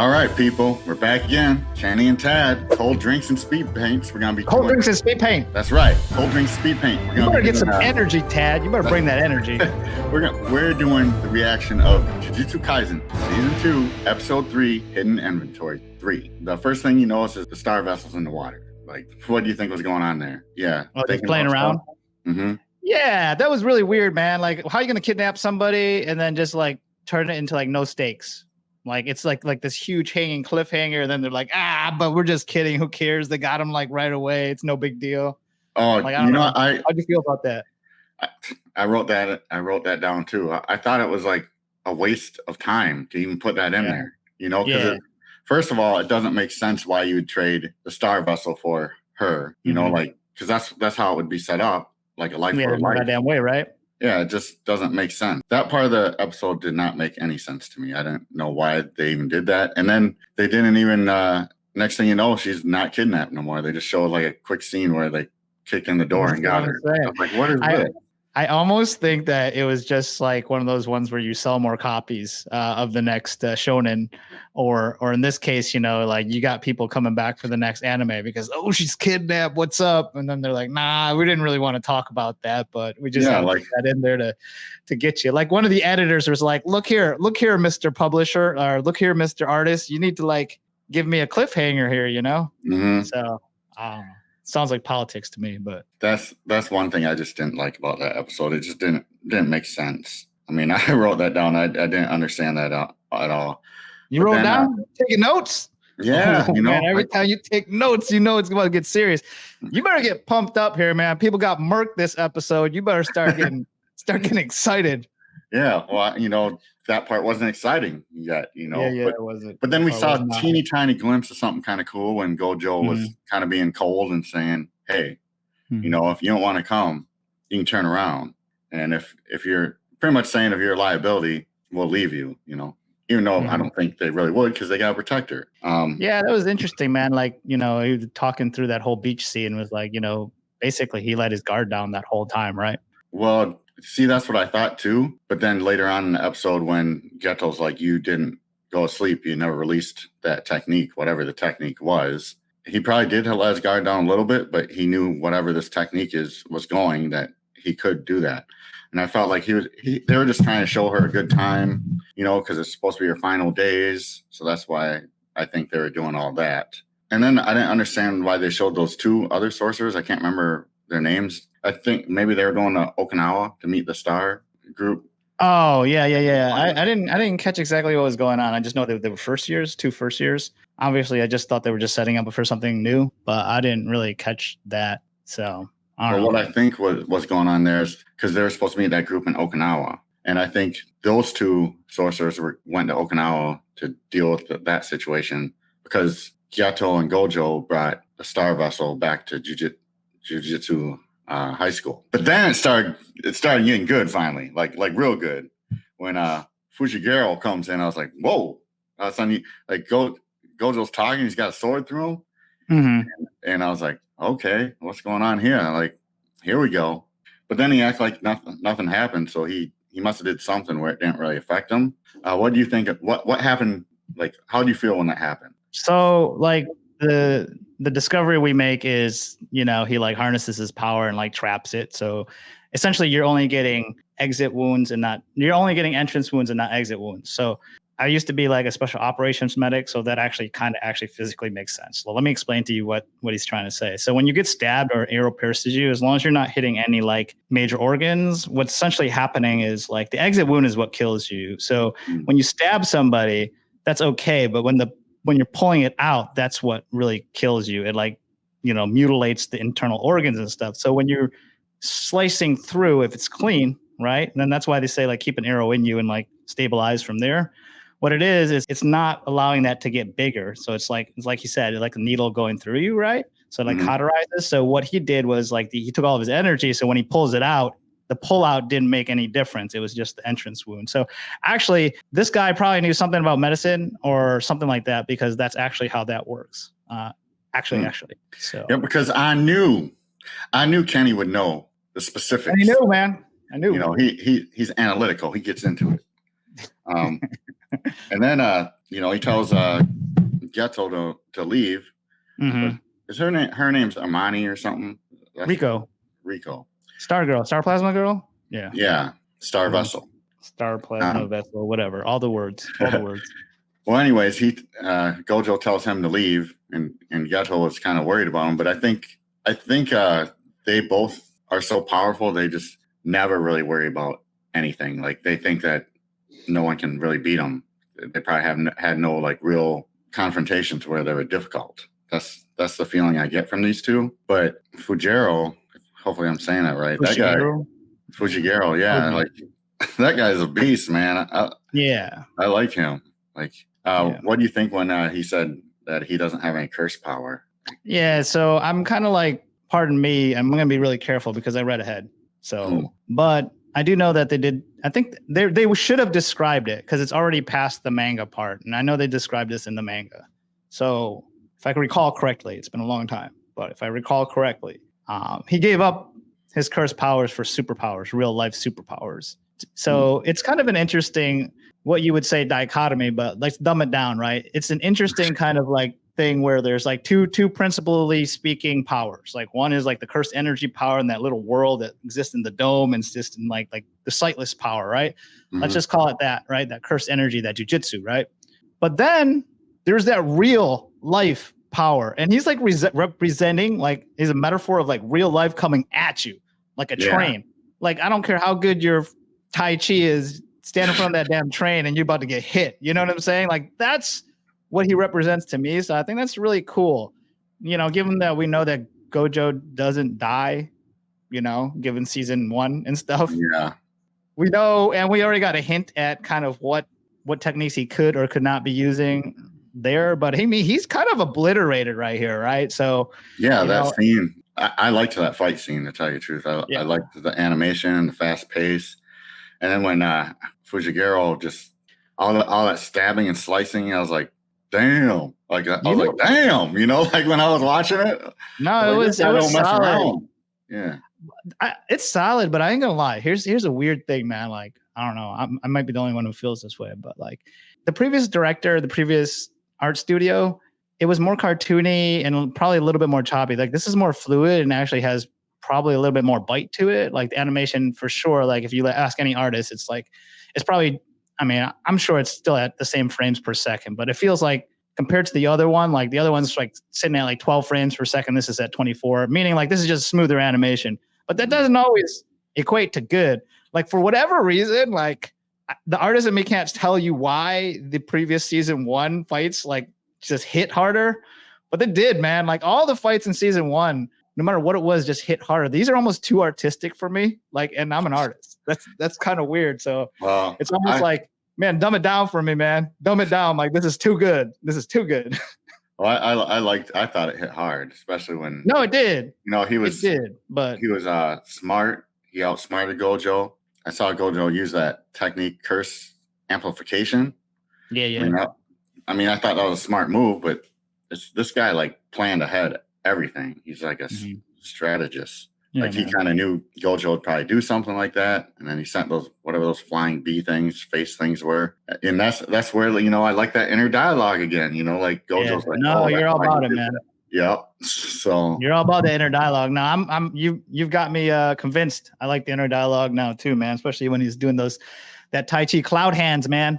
All right, people, we're back again. Channy and Tad, cold drinks and speed paints. We're gonna be cold drinks and speed paint. That's right, cold drinks, speed paint. You better get some energy, Tad. You better bring that energy. We're doing the reaction of Jujutsu Kaisen Season 2, Episode 3, Hidden Inventory 3. The first thing you notice is the star vessels in the water. Like, what do you think was going on there? Yeah, just playing around. Mm-hmm. Yeah, that was really weird, man. Like, how are you gonna kidnap somebody and then just like turn it into like no stakes? Like it's like this huge hanging cliffhanger, and then they're like, but we're just kidding. Who cares? They got him like right away. It's no big deal. Oh, like, I don't know. How do you feel about that? I wrote that down too. I thought it was like a waste of time to even put that in there. You know, because first of all, it doesn't make sense why you would trade the star vessel for her. You know, like because that's how it would be set up, like a life for a life. Goddamn way, right? Yeah, it just doesn't make sense. That part of the episode did not make any sense to me. I didn't know why they even did that. And then they didn't even, next thing you know, she's not kidnapped no more. They just showed like a quick scene where they kicked in the door and got her. I was like, what is this? I almost think that it was just like one of those ones where you sell more copies of the next shonen, or in this case, you know, like you got people coming back for the next anime because she's kidnapped. What's up? And then they're like, nah, we didn't really want to talk about that, but we just had to put that in there to get you. Like one of the editors was like, look here, Mr. Publisher, or look here, Mr. Artist, you need to like give me a cliffhanger here, you know? Mm-hmm. So sounds like politics to me, but that's one thing I just didn't like about that episode. It just didn't make sense. I mean, I wrote that down. I didn't understand that at all. You wrote down? Taking notes? Yeah. You know, man, every time you take notes, you know it's going to get serious. You better get pumped up here, man. People got murked this episode. You better start getting excited. Yeah. Well, you know, that part wasn't exciting yet, you know. Yeah, it wasn't. But then we saw a teeny tiny glimpse of something kind of cool when Gojo was kind of being cold and saying, hey, you know, if you don't want to come, you can turn around. And if you're pretty much saying if you're a liability, we'll leave you, you know, even though I don't think they really would because they got to protect her. Yeah, that was interesting, man. Like, you know, he was talking through that whole beach scene was like, you know, basically he let his guard down that whole time, right? Well, see, that's what I thought too. But then later on in the episode when Geto's like, you didn't go to sleep, you never released that technique, whatever the technique was. He probably did let his guard down a little bit, but he knew whatever this technique was going, that he could do that. And I felt like they were just trying to show her a good time, you know, because it's supposed to be her final days. So that's why I think they were doing all that. And then I didn't understand why they showed those two other sorcerers. I can't remember their names. I think maybe they were going to Okinawa to meet the star group. Oh, yeah. I didn't catch exactly what was going on. I just know that they were two first years. Obviously, I just thought they were just setting up for something new, but I didn't really catch that. So I don't know. What I think was going on there is because they were supposed to meet that group in Okinawa. And I think those two sorcerers went to Okinawa to deal with that situation because Geto and Gojo brought a star vessel back to Jujutsu high school. But then it started getting good finally, like real good. When Fujiguro comes in, I was like, whoa. Suddenly, like Gojo's talking, he's got a sword through him. And I was like, okay, what's going on here? Like, here we go. But then he acted like nothing happened, so he must have did something where it didn't really affect him. What do you think? What happened? Like, how do you feel when that happened? So, like, the discovery we make is, you know, he like harnesses his power and like traps it. So essentially you're only getting entrance wounds and not exit wounds. So I used to be like a special operations medic. So that actually physically makes sense. So let me explain to you what he's trying to say. So when you get stabbed or arrow pierces you, as long as you're not hitting any like major organs, what's essentially happening is like the exit wound is what kills you. So when you stab somebody, that's okay. But when you're pulling it out, that's what really kills you. It like, you know, mutilates the internal organs and stuff. So when you're slicing through, if it's clean, right, then that's why they say like keep an arrow in you and like stabilize from there. What it is it's not allowing that to get bigger. So it's like he said, like a needle going through you, right? So it like cauterizes. So what he did was like he took all of his energy. So when he pulls it out, the pullout didn't make any difference. It was just the entrance wound. So actually, this guy probably knew something about medicine or something like that because that's actually how that works. Actually. So yeah, because I knew Kenny would know the specifics. I knew, man. I knew. You know, he's analytical. He gets into it. And then he tells Geto to leave. Mm-hmm. Is her name's Amani or something? Rico. Star Girl, Star Plasma Girl. Yeah. Yeah. Star Vessel. Star Plasma Vessel, whatever. All the words. Well, anyways, Gojo tells him to leave, and Geto was kind of worried about him. But I think they both are so powerful, they just never really worry about anything. Like, they think that no one can really beat them. They probably had no like real confrontations where they were difficult. That's the feeling I get from these two. But Fujiro, hopefully I'm saying that right. That guy, Fujigaro, yeah, like that guy's a beast, man. I like him. Like, what do you think when he said that he doesn't have any curse power? Yeah, so I'm kind of like, pardon me, I'm going to be really careful because I read ahead. So, but I do know that they did. I think they should have described it because it's already past the manga part, and I know they described this in the manga. So, if I can recall correctly, it's been a long time, but if I recall correctly, he gave up his curse powers for superpowers, real life superpowers. So it's kind of an interesting, what you would say, dichotomy, but let's dumb it down, right? It's an interesting kind of like thing where there's like two principally speaking powers. Like one is like the cursed energy power in that little world that exists in the dome, and it's just in like the sightless power, right? Mm-hmm. Let's just call it that, right? That cursed energy, that jujutsu, right? But then there's that real life power, and he's like representing, like, he's a metaphor of like real life coming at you like a train. Like, I don't care how good your Tai Chi is, stand in front of that damn train and you're about to get hit. You know what I'm saying? Like, that's what he represents to me. So I think that's really cool. Given that we know that Gojo doesn't die, given season 1 and stuff. Yeah. We know, and we already got a hint at kind of what techniques he could or could not be using there. But he's kind of obliterated right here, right? So that scene. I liked that fight scene, to tell you the truth. I liked the animation, the fast pace. And then when Fujigaro just all that stabbing and slicing, I was like, damn. Like, I was like, damn, like when I was watching it. No, it was solid. Yeah. It's solid, but I ain't gonna lie. Here's a weird thing, man. Like, I don't know. I might be the only one who feels this way, but like the previous director, the previous art studio, it was more cartoony and probably a little bit more choppy. Like, this is more fluid and actually has probably a little bit more bite to it. Like, the animation for sure. Like, if you ask any artist, it's probably, I mean, I'm sure it's still at the same frames per second, but it feels like compared to the other one, like the other one's like sitting at like 12 frames per second. This is at 24, meaning like this is just smoother animation, but that doesn't always equate to good. Like, for whatever reason, like the artist in me can't tell you why the previous season 1 fights like just hit harder, but they did, man. Like, all the fights in season 1, no matter what it was, just hit harder. These are almost too artistic for me. Like, and I'm an artist. That's kind of weird. So it's almost like, man, dumb it down for me, man. Dumb it down. Like, this is too good. Well, I thought it hit hard, especially when. No, it did. It did, but he was smart. He outsmarted Gojo. I saw Gojo use that technique, curse amplification. Yeah. I mean, I thought that was a smart move, but this guy like planned ahead everything. He's like a strategist. Yeah, like, he kind of knew Gojo would probably do something like that, and then he sent whatever those flying bee things, face things were, and that's where I like that inner dialogue again. Like Gojo's like, no, you're all about it, man. Yep. So you're all about the inner dialogue. Now you've got me convinced. I like the inner dialogue now too, man. Especially when he's doing that Tai Chi cloud hands, man,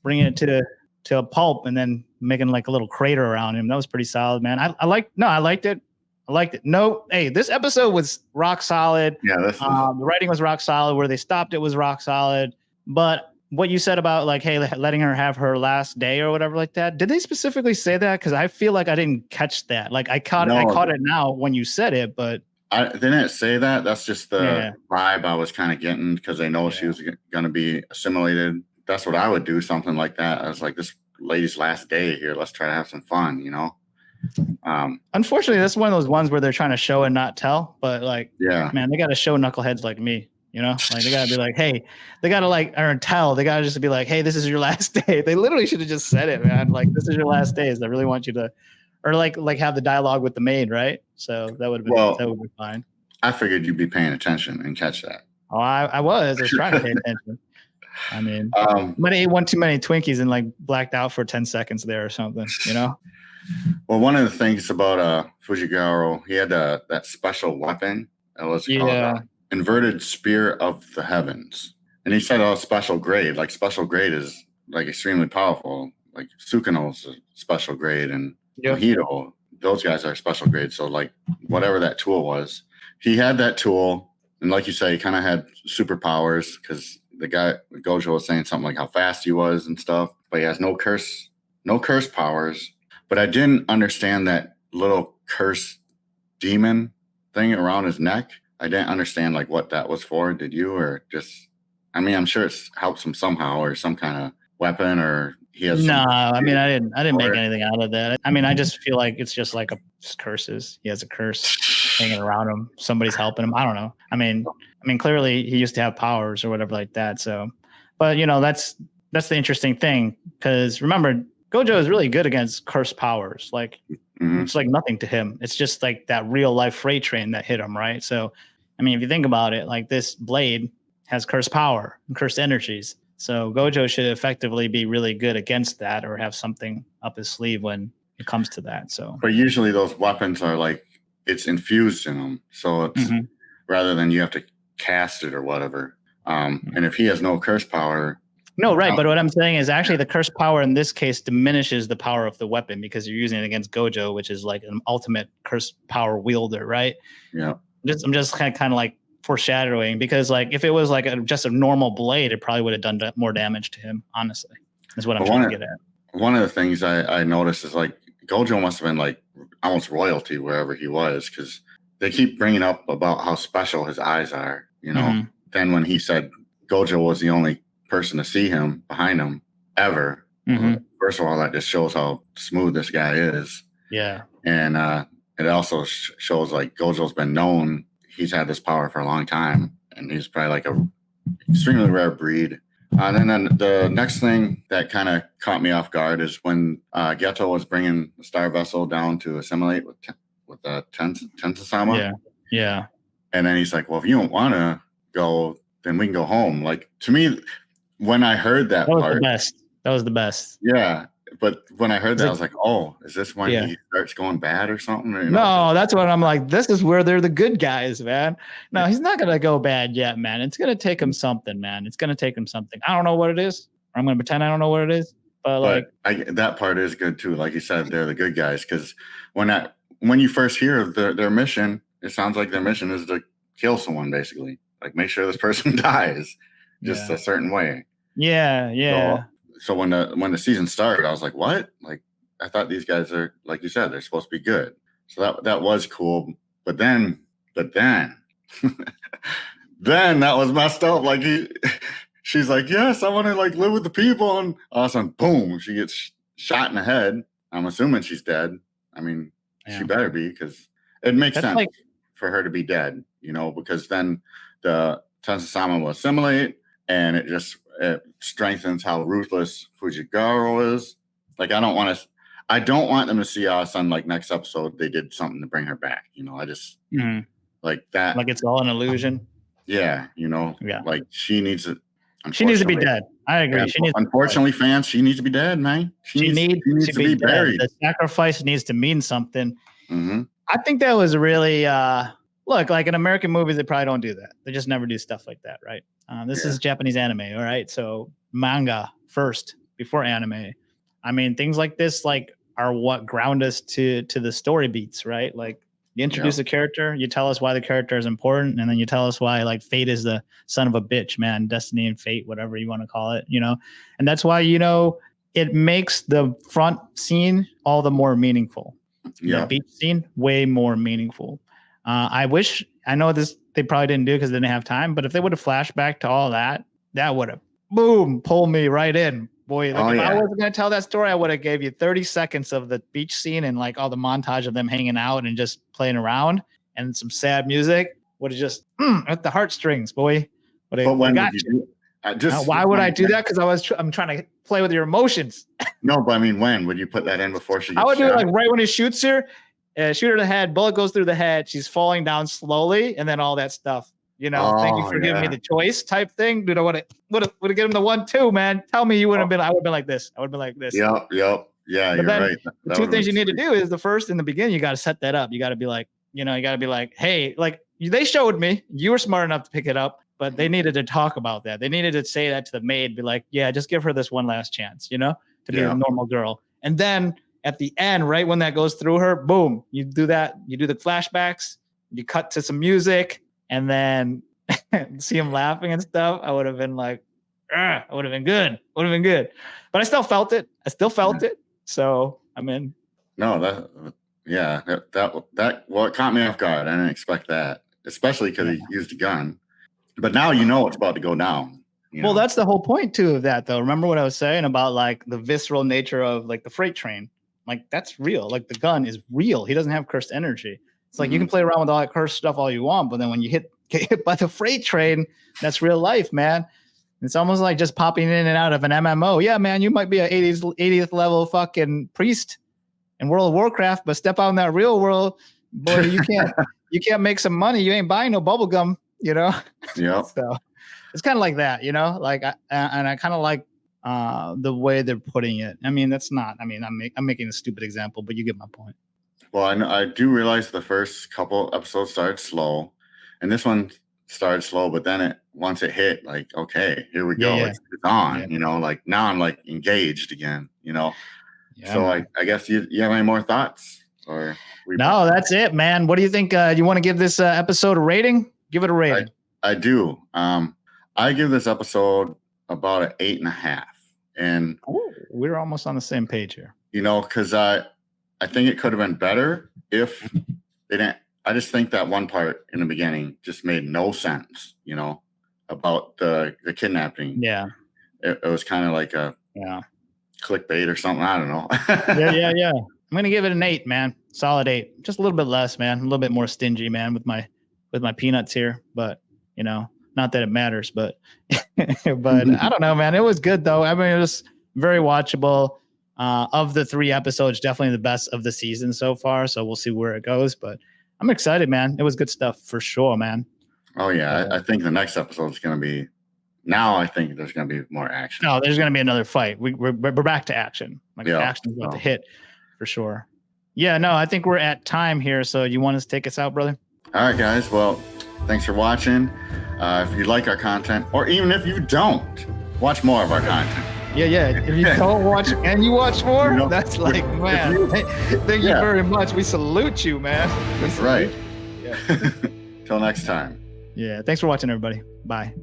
bringing it to a pulp and then making like a little crater around him. That was pretty solid, man. I liked it. I liked it. No, hey, this episode was rock solid. Yeah, the writing was rock solid. Where they stopped, it was rock solid. But what you said about like, hey, letting her have her last day or whatever like that, did they specifically say that? Because I feel like I didn't catch that. Like, I caught it now when you said it, but they didn't say that. That's just the vibe I was kind of getting, because they know she was going to be assimilated. That's what I would do, something like that. I was like, this lady's last day here. Let's try to have some fun, Unfortunately, that's one of those ones where they're trying to show and not tell. But like, man, they got to show knuckleheads like me. Like, they got to be like, hey, they got to like, or tell. They got to just be like, hey, this is your last day. They literally should have just said it, man. Like, this is your last days. I really want you to, or like have the dialogue with the maid, right? So that would have been fine. I figured you'd be paying attention and catch that. Oh, I was trying to pay attention. I mean, Um, might have ate one too many Twinkies and like blacked out for 10 seconds there or something, you know? well, one of the things about Fujigaro, he had that special weapon that was called Yeah. inverted spear of the heavens, and he said, "Oh, special grade. Like special grade is like extremely powerful. Like Sukano's a special grade, and Yep. Mojito, those guys are special grade. So like whatever that tool was, he had that tool, and like you say, he kind of had superpowers because the guy Gojo was saying something like how fast he was and stuff, but he has no curse powers." But I didn't understand that little curse demon thing around his neck. I didn't understand like what that was for. Did you, or just? I mean, I'm sure it helps him somehow, or some kind of weapon, or he has. No, some I mean, I didn't make or- anything out of that. I mean, I just feel like it's just like just curses. He has a curse hanging around him. Somebody's helping him. I don't know. I mean, clearly he used to have powers or whatever like that. So, but you know, that's the interesting thing because remember, Gojo is really good against cursed powers. Like Mhm. it's like nothing to him. It's just like that real life freight train that hit him, right? So, I mean, if you think about it, like this blade has cursed power and cursed energies. So Gojo should effectively be really good against that or have something up his sleeve when it comes to that. So, But usually those weapons are like it's infused in them, so it's rather than you have to cast it or whatever. And if he has no curse power, no, right. But what I'm saying is actually the curse power in this case diminishes the power of the weapon because you're using it against Gojo, which is like an ultimate curse power wielder, right? yeah. I'm just kind of like foreshadowing because like if it was like just a normal blade, it probably would have done more damage to him. Honestly, is what I'm trying to get at. One of the things I noticed is like Gojo must have been like almost royalty wherever he was because they keep bringing up about how special his eyes are. You know, then when he said Gojo was the only person to see him behind him ever. First of all, that just shows how smooth this guy is. Yeah. And it also shows like Gojo's been known. He's had this power for a long time, and he's probably like a extremely rare breed. And then the next thing that kind of caught me off guard is when Geto was bringing the Star Vessel down to assimilate with Tensasama. Yeah. Yeah. And then he's like, "Well, if you don't want to go, then we can go home." Like to me, when I heard that was part, the best. That was the best. Yeah, but when I heard that, I was like, "Oh, is this when Yeah. he starts going bad or something?" Or, No, that's what I'm like. This is where they're the good guys, man. No, he's not gonna go bad yet, man. It's gonna take him something, man. It's gonna take him something. I don't know what it is. I'm gonna pretend I don't know what it is. But like, that part is good too. Like you said, they're the good guys because when you first hear of their mission, it sounds like their mission is to kill someone, basically. Like make sure this person dies, just a certain way. Yeah, yeah. So when the season started, I was like, "What?" Like I thought these guys are, like you said, they're supposed to be good. So that was cool. But then, then that was messed up. Like she's like, "Yes, I want to like live with the people," and all of a sudden, boom, she gets shot in the head. I'm assuming she's dead. I mean, she better be because it makes sense for her to be dead, you know, because then the Tensasama will assimilate, and it strengthens how ruthless Fujigaro is. Like I don't want them to see us on like next episode they did something to bring her back. You know, I just like that. Like it's all an illusion. Yeah, you know, like she needs it. She needs to be dead. I agree. She needs. Unfortunately, fans, she needs to be dead, man. She needs to be buried. The sacrifice needs to mean something. I think that was really look like in American movies. They probably don't do that. They just never do stuff like that, right? This is Japanese anime, all right. So manga first before anime. I mean, things like this like are what ground us to the story beats, right? Like you introduce a character, you tell us why the character is important, and then you tell us why like fate is the son of a bitch, man, destiny and fate, whatever you want to call it, you know. And that's why, you know, it makes the front scene all the more meaningful. The beach scene way more meaningful. I know this they probably didn't do because they didn't have time, but if they would have flashed back to all that, that would have pulled me right in. Boy, like I wasn't gonna tell that story, I would have gave you 30 seconds of the beach scene and like all the montage of them hanging out and just playing around and some sad music. Would have just at the heartstrings, boy. But when got you. Why would I do that? Because I'm trying to play with your emotions. No, but I mean, when would you put that in before she gets I would shot? do it like right when he shoots her, shoot her in the head, bullet goes through the head, she's falling down slowly, and then all that stuff. You know, thank you for giving me the choice type thing. Dude, I would have given him the 1-2, man. Tell me you wouldn't have been. I would have been like this. I would have been like this. Yep. Yeah, but you're then right. The two things you need to do is the first in the beginning, you got to set that up. You got to be like, you got to be like, hey, like they showed me, you were smart enough to pick it up, but they needed to talk about that. They needed to say that to the maid, be like, yeah, just give her this one last chance, to be a normal girl. And then at the end, right when that goes through her, boom, you do that. You do the flashbacks, you cut to some music, and then see him laughing and stuff. I would have been like, I would have been good. But I still felt it. So I'm in. No, that it caught me off guard. I didn't expect that, especially because he used a gun. But now you know it's about to go down. Well, that's the whole point too of that, though. Remember what I was saying about like the visceral nature of like the freight train? Like that's real. Like the gun is real. He doesn't have cursed energy. It's like you can play around with all that cursed stuff all you want, but then when you get hit by the freight train, that's real life, man. It's almost like just popping in and out of an MMO. Yeah, man, you might be an 80th level fucking priest in World of Warcraft, but step out in that real world, boy, you can't make some money. You ain't buying no bubble gum, Yeah. So it's kind of like that, like, I kind of like the way they're putting it. I mean, I'm making a stupid example, but you get my point. Well, I do realize the first couple episodes started slow, and this one started slow, but then once it hit, like, okay, here we go. It's on, like now I'm like engaged again, so I guess you have any more thoughts or no, that's it, man. What do you think? You want to give this episode a rating? Give it a rating. I do. I give this episode about an 8.5, and we're almost on the same page here. Because I think it could have been better if they didn't. I just think that one part in the beginning just made no sense, about the kidnapping. Yeah. It was kind of like a clickbait or something. I don't know. Yeah. I'm going to give it an 8, man. Solid 8. Just a little bit less, man. A little bit more stingy, man, with my peanuts here. But, not that it matters, but but I don't know, man. It was good, though. I mean, it was very watchable. Of the 3 episodes, definitely the best of the season so far. So we'll see where it goes. But I'm excited, man. It was good stuff for sure, man. Oh, yeah. I think the next episode is going to be now. I think there's going to be more action. No, there's going to be another fight. We're back to action. Like action is about to hit for sure. Yeah, no, I think we're at time here. So you want us to take us out, brother? All right, guys. Well, thanks for watching. If you like our content, or even if you don't, watch more of our content. Yeah. If you don't watch and you watch more, that's like, man, thank you very much. We salute you, man. That's right. Yeah. Till next time. Yeah. Thanks for watching, everybody. Bye.